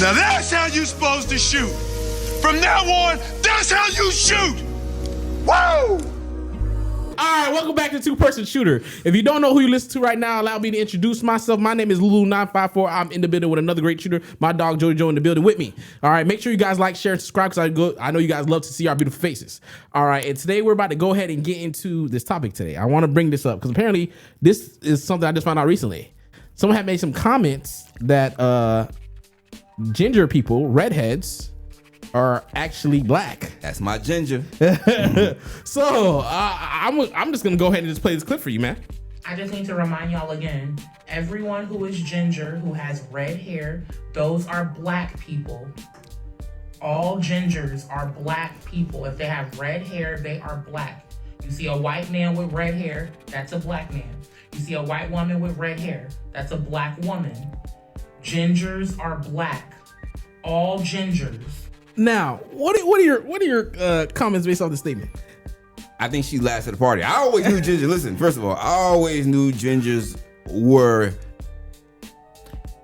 Now that's how you're supposed to shoot. From now on, that's how you shoot. Woo! All right, welcome back to Two Person Shooter. If you don't know who you listen to right now, allow me to introduce myself. My name is Lulu954. I'm in the building with another great shooter. My dog Joey Joe in the building with me. All right, make sure you guys like, share, and subscribe because I know you guys love to see our beautiful faces. All right, and today we're about to go ahead and get into this topic today. I want to bring this up because apparently this is something I just found out recently. Someone had made some comments that ginger people, redheads, are actually black. That's my ginger. So I'm just gonna go ahead and just play this clip for you, man. I just need to remind y'all again, everyone who is ginger, who has red hair, those are black people. All gingers are black people. If they have red hair, they are black. You see a white man with red hair, that's a black man. You see a white woman with red hair, that's a black woman. Gingers are black. All gingers. Now, what are your comments based on this statement? I think she last at the party. I always knew ginger. Listen, first of all, I always knew gingers were.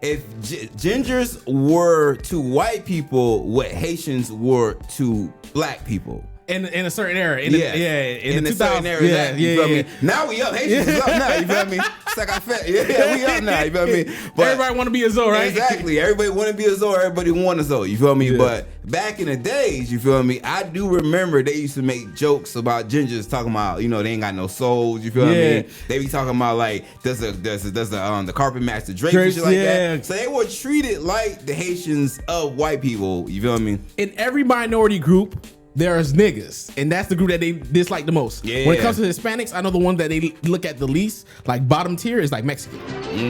If gingers were to white people, what Haitians were to black people. In a certain era, in a certain era, you feel me? Now we up, Haitians is up now, you feel me? It's like I felt, we up now, you feel me? But everybody want to be a Zoe, right? Exactly, everybody want to be a Zoe, everybody want a Zoe, you feel me? Yeah. But back in the days, you feel me? I do remember they used to make jokes about gingers talking about, they ain't got no souls, you feel me? They be talking about like, does the carpet match the drapes and shit like that? So they were treated like the Haitians of white people, you feel me? In every minority group, there's niggas, and that's the group that they dislike the most. Yeah. When it comes to Hispanics, I know the one that they look at the least, like bottom tier, is like Mexican.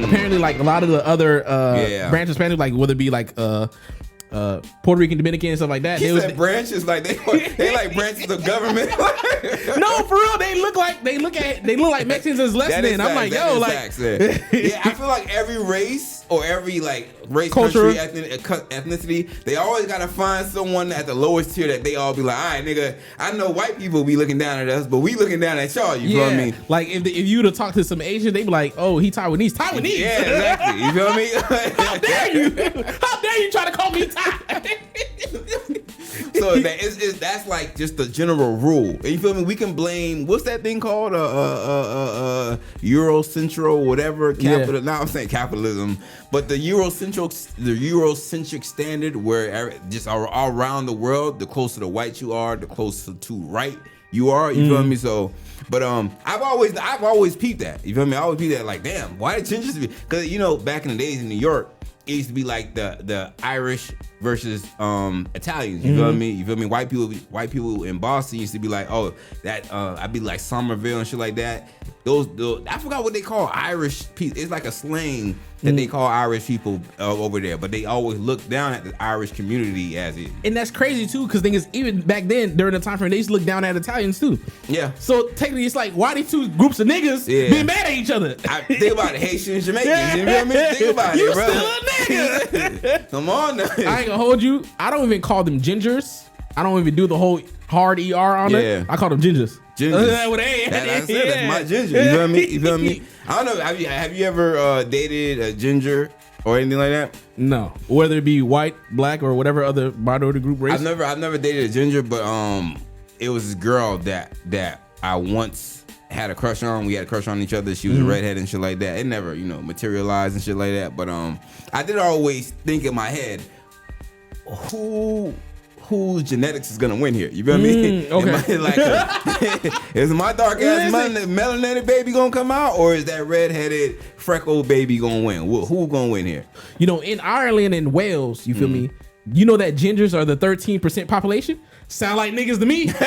Apparently, like a lot of the other branch of Hispanics, like whether it be like Puerto Rican, Dominican, and stuff like that. He said branches, like they like branches of government. No, for real, they look like Mexicans as less than. I'm like, yo, like, yeah, I feel like every race or every like race, culture, country, ethnicity, they always gotta find someone at the lowest tier that they all be like, all right, nigga, I know white people be looking down at us, but we looking down at y'all. You feel what I mean? Like if you to talk to some Asian, they be like, oh, he Taiwanese. Yeah, exactly. You feel me? How dare you? How dare you try to call me Thai? So that's like just the general rule. You feel me? We can blame, what's that thing called? Eurocentral, whatever. Capital. Now I'm saying capitalism, but the Eurocentric standard, where just all around the world, the closer to white you are, the closer to right you are. You feel me? So, but I've always peeped that. You feel me? I always peeped that. Like, damn, why did gingers be? Because back in the days in New York, it used to be like the Irish versus Italians. You feel me? You feel me? White people in Boston used to be like, oh, that I'd be like Somerville and shit like that. Those I forgot what they call Irish people. It's like a slang that they call Irish people over there, but they always look down at the Irish community as it. And that's crazy too, because thing is, even back then during the time frame, they used to look down at Italians too. Yeah. So technically, it's like, why these two groups of niggas being mad at each other? Think about it, Haitians, Jamaicans. You feel me? Think about it, bro. You still a nigga. Come on now. I ain't gonna hold you. I don't even call them gingers. I don't even do the whole hard ER on it. I call them gingers. That's my ginger. You feel me? You feel me? I don't know. Have you ever dated a ginger or anything like that? No. Whether it be white, black, or whatever other minority group race. I've never dated a ginger, but it was this girl that I once had a crush on. We had a crush on each other. She was a redhead and shit like that. It never, materialized and shit like that. But I did always think in my head, whose genetics is gonna win here? You feel me? Okay. Is my dark ass melanated baby gonna come out, or is that redheaded freckled baby gonna win? Who gonna win here? In Ireland and Wales, you feel me? You know that gingers are the 13% population? Sound like niggas to me. Sound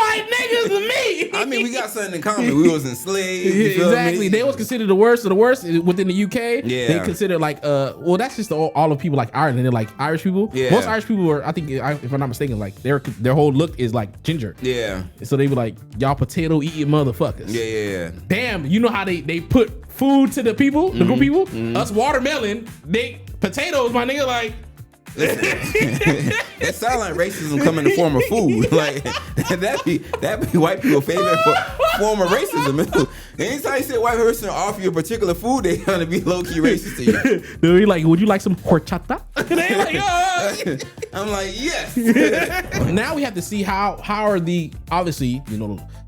like niggas to me. I mean, we got something in common. We was enslaved. Exactly. They was considered the worst of the worst within the UK. Yeah. They considered like, that's just all the people like Ireland. They're like Irish people. Yeah. Most Irish people are, I think, if I'm not mistaken, like their whole look is like ginger. Yeah. So they were like, y'all potato eating motherfuckers. Yeah. Damn, you know how they put food to the people, the group of people? Us watermelon, they potatoes, my nigga, like. That sound like racism come in the form of food. Like that be white people favorite form of racism. Anytime you see a white person offer you a particular food, they're gonna be low key racist to you. They're like, would you like some horchata? They like, I'm like, yes. Now we have to see how are the, obviously,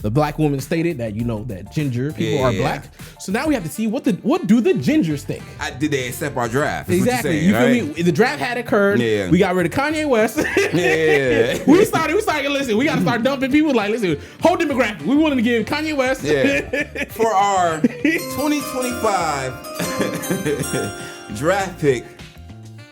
the black woman stated that that ginger people are black. So now we have to see what do the gingers think. Did they accept our draft? That's Exactly. What You you're saying, feel me? The draft had occurred. Yeah. We got rid of Kanye West. Yeah. we started, listen, we gotta start dumping people like, listen, whole demographic. We wanted to give Kanye West. Yeah. For our 2025 draft pick,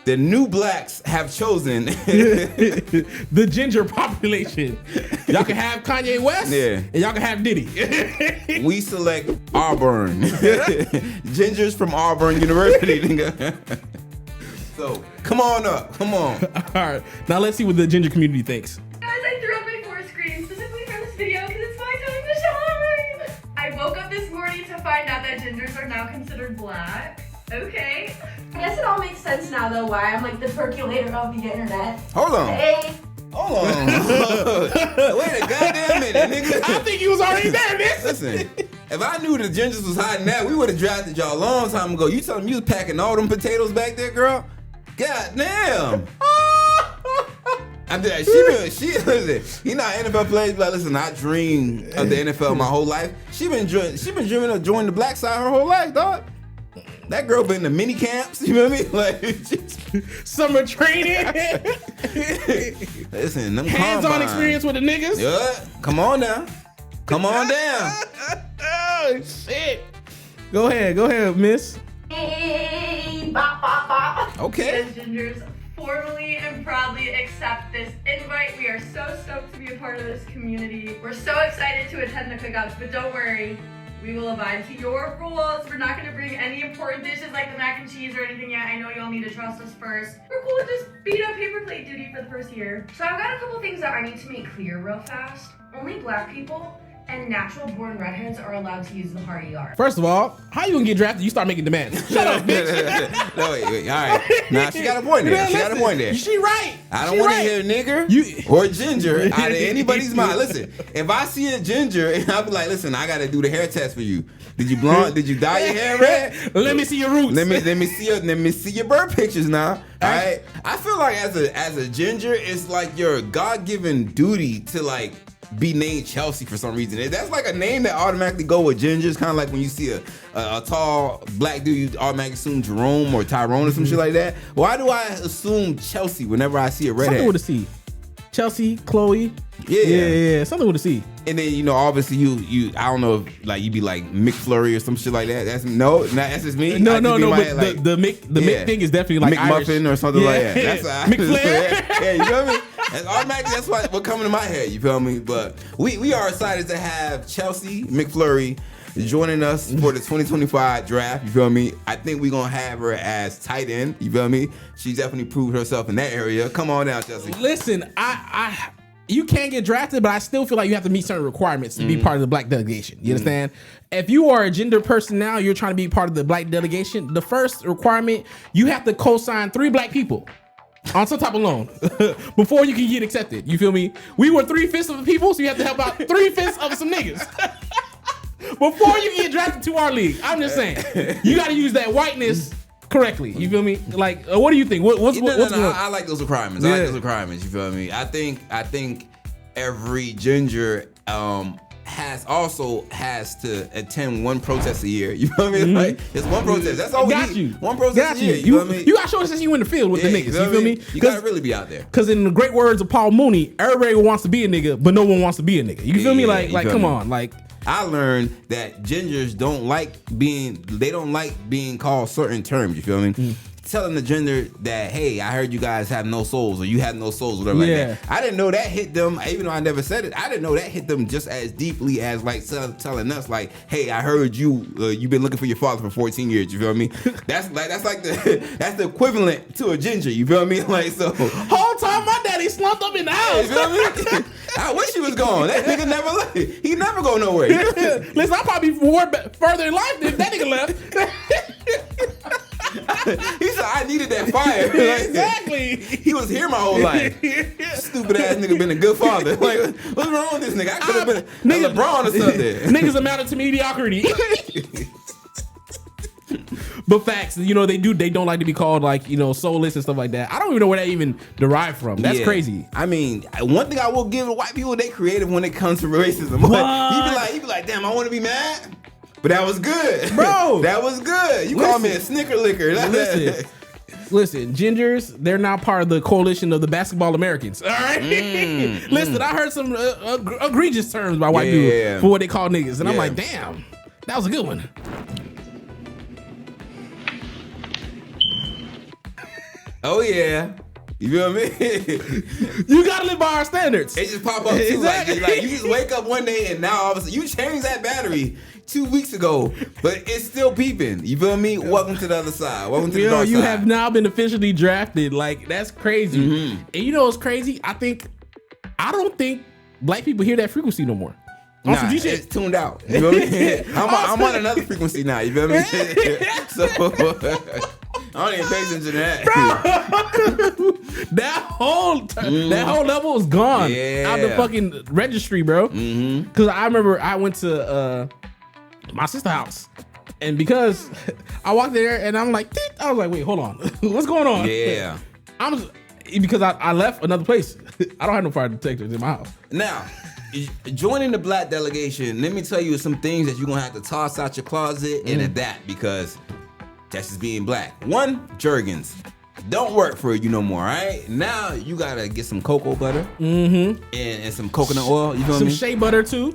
the new blacks have chosen the ginger population. Y'all can have Kanye West, and y'all can have Diddy. We select Auburn. Gingers from Auburn University. So come on up. Come on. All right. Now let's see what the ginger community thinks. Guys, I threw up my 4 screen specifically for this video because it's my time to shine. I woke up this morning to find out that gingers are now considered black. Okay. I guess it all makes sense now, though, why I'm like the percolator of the internet. Hold on. Hey. Hold on. Wait a goddamn minute, nigga. I think you was already there, man. Listen, if I knew the gingers was hiding that, we would have drafted y'all a long time ago. You telling me you was packing all them potatoes back there, girl? God damn. Listen, you know how NFL players like, listen, I dreamed of the NFL my whole life. She been dreaming of joining the black side her whole life, dog. That girl been to mini camps, you know what I mean? Like summer training. Listen, them hands-on experience with the niggas. Yeah, come on now. Come on down. Oh shit. Go ahead, miss. Hey, bop, bop, bop. Okay. As gingers formally and proudly accept this invite. We are so stoked to be a part of this community. We're so excited to attend the cookouts, but don't worry. We will abide to your rules. We're not going to bring any important dishes like the mac and cheese or anything yet. I know y'all need to trust us first. We're cool with just beat up paper plate duty for the first year. So I've got a couple things that I need to make clear real fast. Only black people and natural born redheads are allowed to use the hard ER. First of all, how you gonna get drafted? You start making demands. Shut up, bitch. No, wait. All right. Nah, she got a point there. She right. I don't want to hear nigger or ginger out of anybody's mind. Listen, if I see a ginger, I'll be like, listen, I got to do the hair test for you. Did you blonde? Did you dye your hair red? Let me see your roots. Let me see your birth pictures now. All right. I feel like as a ginger, it's like your God-given duty to like be named Chelsea for some reason. That's like a name that automatically go with gingers. Kind of like when you see a tall black dude, you automatically assume Jerome or Tyrone or some shit like that. Why do I assume Chelsea whenever I see a redhead? Something with a C. Chelsea, Chloe. Yeah. Something with a C. And then obviously you I don't know if like you be like McFlurry or some shit like that. That's just me. No. But like, the Mick thing is definitely like McMuffin Irish. or something like that. That's McFlair. Yeah, you feel me? That's automatically that's what coming to my head. You feel me? But we are excited to have Chelsea McFlurry joining us for the 2025 draft. You feel me? I think we're gonna have her as tight end. You feel me? She definitely proved herself in that area. Come on down, Chelsea. Listen, you can get drafted, but I still feel like you have to meet certain requirements to be part of the black delegation. You understand? If you are a gender person now, you're trying to be part of the black delegation, the first requirement, you have to co-sign 3 black people on some type of loan before you can get accepted. You feel me? We were 3/5 of the people, so you have to help out 3/5 of some niggas before you get drafted to our league. I'm just saying, you got to use that whiteness correctly. You feel me? Like, what do you think? What's I like those requirements. I like those requirements. You feel me? I think every ginger has to attend one protest a year. You feel me? Like, it's one protest. That's all we need. One protest a year. You feel me? You got to show us that you in the field with the niggas. You feel me? You got to really be out there. Because in the great words of Paul Mooney, everybody wants to be a nigga, but no one wants to be a nigga. You feel me? Like, come on. Like, I learned that gingers don't like being called certain terms. You feel me? Telling the gender that, hey, I heard you guys have no souls, or you have no souls, whatever like that. I didn't know that hit them, even though I never said it. I didn't know that hit them just as deeply as like telling us, like, hey, I heard you've been looking for your father for 14 years. You feel me? That's the equivalent to a ginger. You feel me? Like, so whole time my daddy slumped up in the house. You feel me? I wish he was gone. That nigga never left. He never go nowhere. Listen, I probably more further in life than that nigga left. He said I needed that fire. Exactly. He was here my whole life. Stupid ass nigga been a good father. Like, what's wrong with this nigga? I could have been a LeBron or something. Niggas amounted to mediocrity. But facts, you know, they don't like to be called like, you know, soulless and stuff like that. I don't even know where that even derived from. That's crazy. I mean, one thing I will give white people, they creative when it comes to racism. But you be like, damn, I want to be mad. But that was good. Bro. That was good. You call me a snicker licker. Listen, gingers, they're now part of the coalition of the basketball Americans. All right? Listen, I heard some egregious terms by white people for what they call niggas. And I'm like, damn, that was a good one. Oh yeah, you feel me? You gotta live by our standards. It just pop up too. Exactly. Like you just wake up one day and now all of a sudden you changed that battery 2 weeks ago, but it's still peeping. You feel me? Welcome to the other side. Welcome to the dark side. You have now been officially drafted. Like that's crazy. And you know what's crazy? I don't think black people hear that frequency no more. Nah, it's tuned out. You feel me? I'm on another frequency now. You feel me? So I don't even pay attention to that. Bro, that whole level is gone out the fucking registry, bro. Because I remember I went to my sister's house, and because I walked there and I'm like, I was like, wait, hold on, what's going on? Yeah, because I left another place. I don't have no fire detectors in my house. Now, joining the black delegation, let me tell you some things that you're gonna have to toss out your closet and adapt, because that's just being black. One, Jergens don't work for you no more, all right? Now you gotta get some cocoa butter and some coconut oil. You know what I mean? Some shea butter too.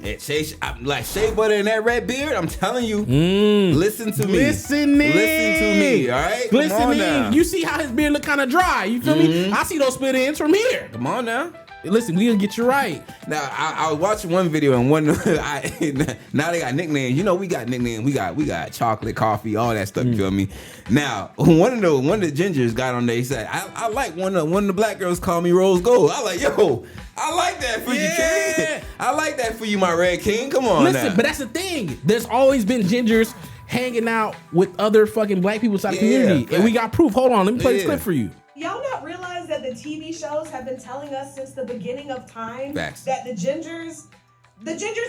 Like shea butter and that red beard. I'm telling you, listen to me. Listen to me, all right? Listening. You see how his beard look kind of dry. You feel me? I see those split ends from here. Come on now. Listen, we gonna get you right. Now I was watching one video and one now they got nicknames. You know, we got nicknames. We got chocolate, coffee, all that stuff. You feel me? Now one of the gingers got on there. He said, I like one of the black girls call me Rose Gold. I like, yo, I like that for you, King. I like that for you, my red king. Come on, listen, but that's the thing. There's always been gingers hanging out with other fucking black people inside the community, and we got proof. Hold on, let me play this clip for you. Y'all not realize that the TV shows have been telling us since the beginning of time that the gingers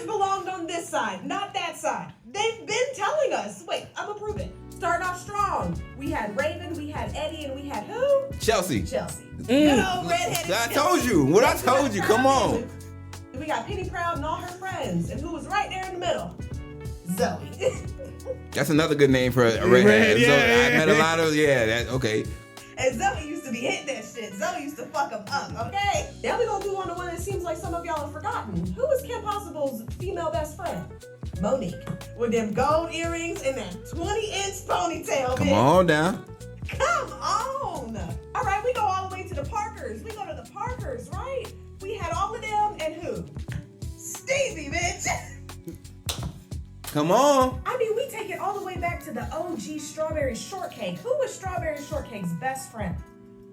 belonged on this side, not that side. They've been telling us. Wait, I'm gonna prove it. Start off strong. We had Raven, we had Eddie, and we had who? Chelsea. Good old redheaded I told you. What I told you. Come on. We got Penny Proud and all her friends, and who was right there in the middle? Zoe. That's another good name for a redhead. I met a lot of okay. And Zoe used to be hitting that shit. Zoe used to fuck them up, okay? Now we gonna do on the one that seems like some of y'all have forgotten. Who was Kim Possible's female best friend? Monique. With them gold earrings and that 20-inch ponytail, Come on down. Come on. All right, we go all the way to the Parkers. We go to the Parkers, right? We had all of them and who? Stevie, bitch. Come on. I mean, we take it all the way back to the OG Strawberry Shortcake. Who was Strawberry Shortcake's best friend?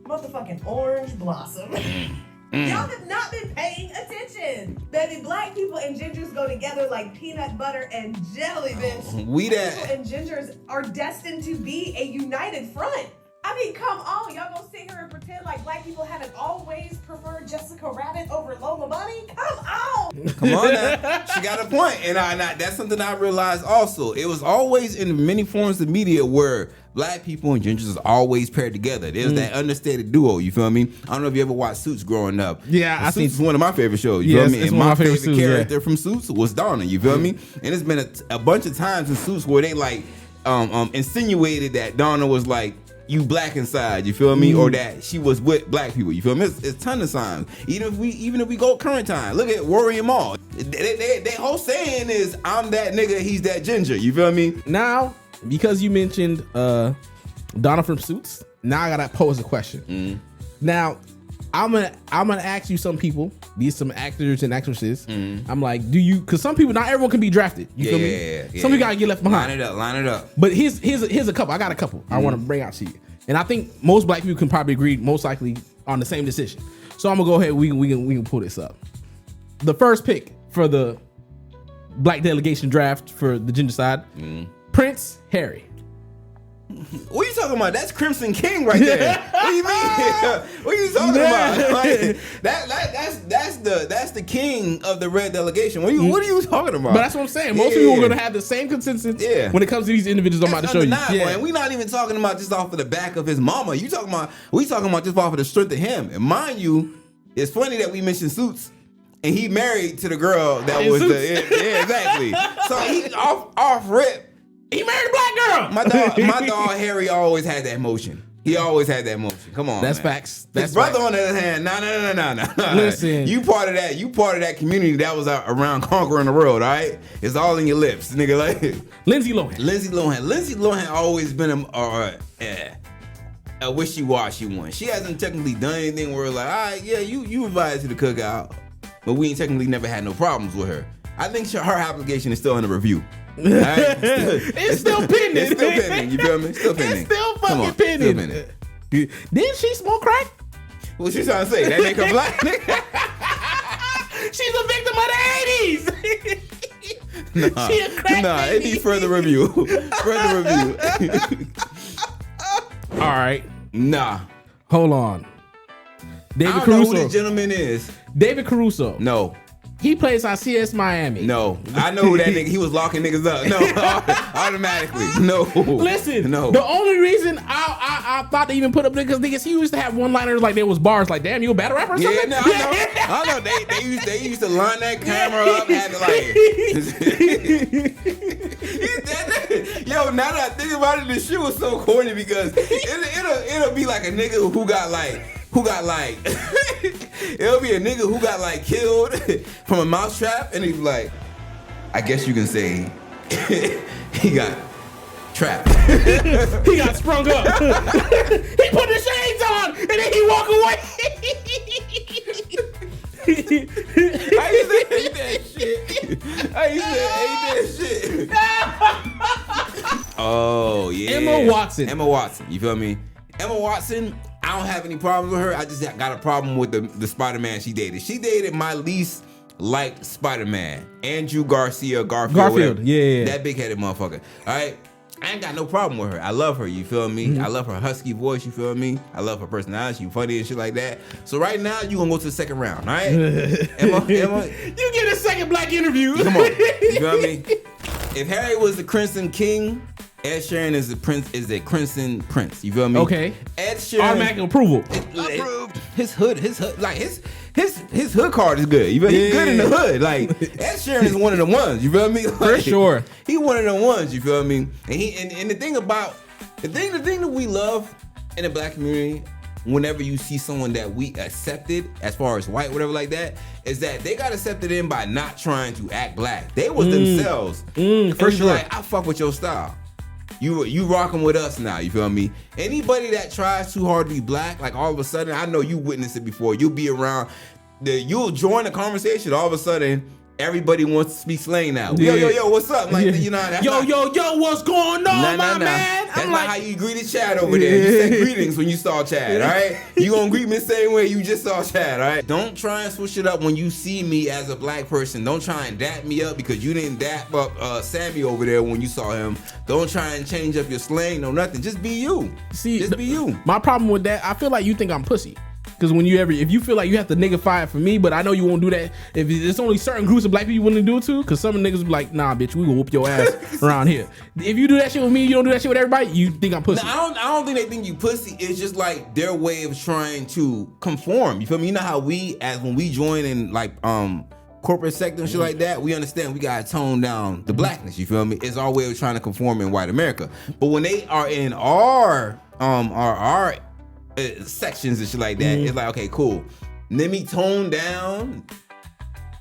Motherfucking Orange Blossom. Y'all have not been paying attention. Baby, black people and gingers go together like peanut butter and jelly, bitch. We that. People and gingers are destined to be a united front. I mean, come on. Y'all gonna sit here and pretend like black people haven't always preferred Jessica Rabbit over Lola Bunny? Come on. Come on now. She got a point. And that's something I realized also. It was always in many forms of media where black people and gingers is always paired together. There's that understated duo, you feel me? I don't know if you ever watched Suits growing up. Yeah, I Suits is one of my favorite shows, you feel me? And my favorite character from Suits was Donna, you feel me? And it's been a bunch of times in Suits where they like insinuated that Donna was like, you black inside, you feel me? Or that she was with black people, you feel me? It's a ton of signs. Even if we go current time, look at Rory and Maul. Their whole saying is, I'm that nigga, he's that ginger, you feel me? Now, because you mentioned Donna from Suits, now I gotta pose a question. Now, I'm gonna ask you some people, these some actors and actresses. I'm like, because some people, not everyone can be drafted. You feel me? Some people gotta get left behind. Line it up. But here's a couple. I got a couple I want to bring out to you, and I think most black people can probably agree most likely on the same decision. So I'm gonna go ahead. We can pull this up. The first pick for the black delegation draft for the gender side, Prince Harry. What are you talking about? That's Crimson King right there. What do you mean? What are you talking about? Like, that's the king of the red delegation. What are you talking about? But that's what I'm saying. Most people are gonna have the same consensus when it comes to these individuals I'm about to show you. Yeah. And we're not even talking about just off of the back of his mama. We talking about just off of the strength of him. And mind you, it's funny that we mentioned Suits. And he married to the girl that was yeah, exactly. So he off rip. He married a black girl. My dog Harry always had that emotion. He always had that emotion. Come on, that's man. facts. His brother, on the other hand, no. Listen, you part of that community that was around conquering the world. All right, it's all in your lips, nigga. Like Lindsay Lohan always been a wishy-washy one. She hasn't technically done anything where like, all right, yeah, you invited to the cookout, but we ain't technically never had no problems with her. I think her application is still under review. Right? It's still pending. It's still pending. You feel me? Still pending. It's still fucking pending. Still pending. Didn't she smoke crack? What she trying to say? That nigga black nigga? She's a victim of the 80s. She a crack baby. It needs further review. All right. Nah. Hold on. David I don't Caruso. know who this gentleman is. David Caruso. No. He plays on CS Miami. No. I know who that nigga. He was locking niggas up. No. Automatically. No. Listen. No. The only reason I thought to even put up because niggas, he used to have one-liners like there was bars like, damn, you a battle rapper or something? Yeah, no, I know. They used to line that camera up, had to like. Yo, now that I think about it, this shit was so corny because it'll be like a nigga who got like. It'll be a nigga who got like killed from a mousetrap, and he's like, I guess you can say he got trapped. He got sprung up. He put the shades on, and then he walk away. I used to hate that shit. Oh yeah. Emma Watson. You feel me? Emma Watson. I don't have any problems with her. I just got a problem with the Spider-Man she dated. She dated my least liked Spider-Man, Andrew Garfield. Yeah. That big-headed motherfucker. All right. I ain't got no problem with her. I love her, you feel me? I love her husky voice, you feel me? I love her personality, she funny and shit like that. So right now, you gonna go to the second round, all right? Emma, you get a second black interview. Come on, you feel me? If Harry was the Crimson King, Ed Sheeran is a Crimson Prince. You feel me? Okay. Ed Sheeran. Automatic approval. Approved. His hood, like his hood card is good. You feel me? He's good in the hood. Like Ed Sheeran is one of the ones. You feel me? Like, for sure. He one of the ones. You feel me? And the thing that we love in the black community, whenever you see someone that we accepted as far as white, whatever like that, is that they got accepted in by not trying to act black. They was themselves. For sure. Like, I fuck with your style. You rocking with us now, you feel me? Anybody that tries too hard to be black, like all of a sudden, I know you witnessed it before. You'll be around, you'll join the conversation. All of a sudden, everybody wants to speak slang now. Yeah. Yo, what's up? Like, you know, that's yo, what's going on, my man? That's not how you greeted Chad over there. You said greetings when you saw Chad, all right? You gonna greet me the same way you just saw Chad, all right? Don't try and switch it up when you see me as a black person. Don't try and dap me up because you didn't dap up Sammy over there when you saw him. Don't try and change up your slang, no nothing. Just be you. Just be you. My problem with that, I feel like you think I'm pussy. Because if you feel like you have to niggify it for me, but I know you won't do that. If there's only certain groups of black people you want to do it to, because some niggas be like, nah, bitch, we gonna whoop your ass around here. If you do that shit with me, you don't do that shit with everybody, you think I'm pussy. No, I don't think they think you pussy. It's just like their way of trying to conform. You feel me? You know how when we join in like corporate sector and shit like that, we understand we gotta tone down the blackness. You feel me? It's our way of trying to conform in white America. But when they are in our sections and shit like that, it's like, okay, cool. Let me tone down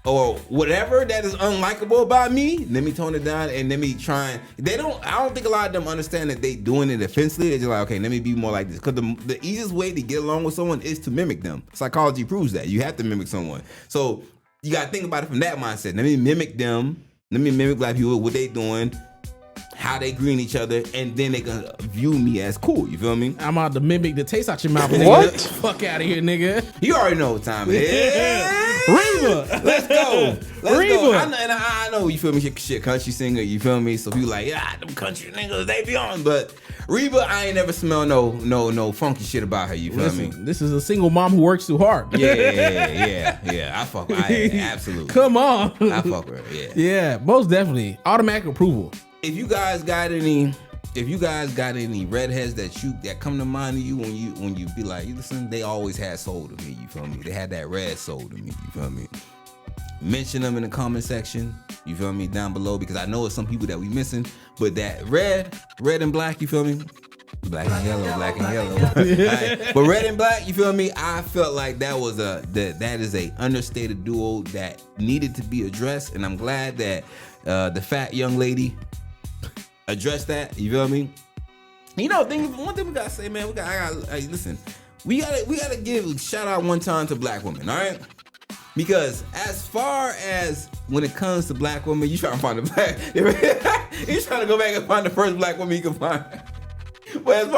or whatever that is unlikable about me. Let me tone it down and let me try. I don't think a lot of them understand that they doing it offensively. They're just like, okay, let me be more like this. Because the easiest way to get along with someone is to mimic them. Psychology proves that. You have to mimic someone. So you got to think about it from that mindset. Let me mimic them. Let me mimic black people, what they doing, how they greet each other, and then they can view me as cool. You feel me? I'm about to mimic the taste out your mouth, nigga. What? Fuck out of here, nigga. You already know what time it is. Reba. Let's go. Reba. Go. I know, you feel me, shit country singer, you feel me? So people like, yeah, them country niggas, they be on. But Reba, I ain't never smell no funky shit about her. You feel me? This is a single mom who works too hard. Yeah. I fuck with her. Absolutely. Come on. I fuck with her. Yeah. Yeah, most definitely. Automatic approval. If you guys got any redheads that come to mind to you when you be like, listen, they always had soul to me. You feel me? They had that red soul to me. You feel me? Mention them in the comment section. You feel me? Down below, because I know it's some people that we missing, but that red and black. You feel me? Black and yellow. Right. But red and black, you feel me? I felt like that is a understated duo that needed to be addressed, and I'm glad that the fat young lady addressed that. You feel me? You know, one thing we gotta say, man, listen, we gotta give a shout out one time to black women, all right? Because as far as when it comes to black women, you trying to find you trying to go back and find the first black woman you can find. But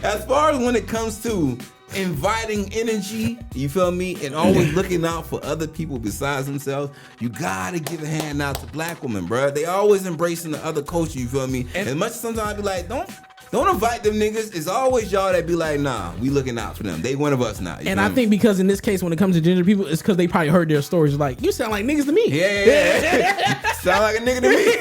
as far as when it comes to inviting energy, you feel me, and always looking out for other people besides themselves, you gotta give a hand out to black women, bro. They always embracing the other culture, you feel me? And as much as sometimes I be like, don't invite them niggas. It's always y'all that be like, nah, we looking out for them. They one of us now. And I think because in this case, when it comes to ginger people, it's because they probably heard their stories. Like, you sound like niggas to me. Yeah. Sound like a nigga to me.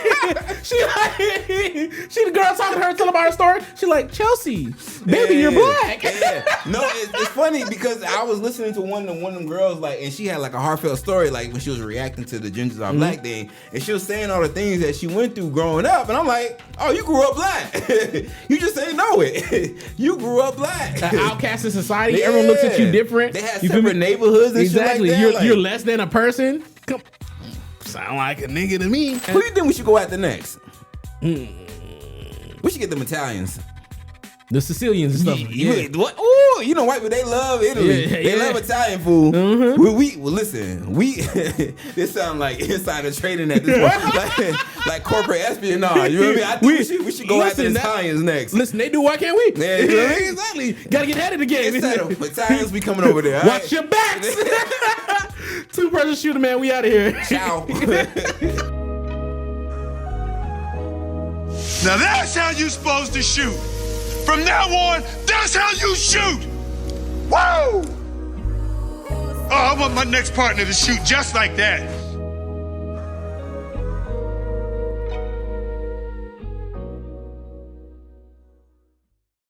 she the girl talking to her, telling about her story. She like, Chelsea, baby, you're black. Yeah. No, it's funny because I was listening to one of them girls, like, and she had like a heartfelt story, like when she was reacting to the Gingers Are Black thing, and she was saying all the things that she went through growing up, and I'm like, oh, you grew up black. You just ain't know it. You grew up black. Outcast in society. Everyone looks at you different. They had separate neighborhoods and exactly. shit like that. You're less than a person. Sound like a nigga to me. Who you think we should go after next? We should get them Italians. The Sicilians and stuff. What? Ooh, you know, white people, they love Italy. They love Italian food. Mm-hmm. Well, listen, this sound like insider trading at this point. like corporate espionage. You know what I mean? I think we should go after the Italians next. Listen, they do, why can't we? Yeah, you know what I mean? Exactly. Gotta get ahead of the game. Italians be coming over there. Watch your backs. Two-person shooter, man. We out of here. Ciao. Now that's how you supposed to shoot. From now on, that's how you shoot. Whoa! Oh, I want my next partner to shoot just like that.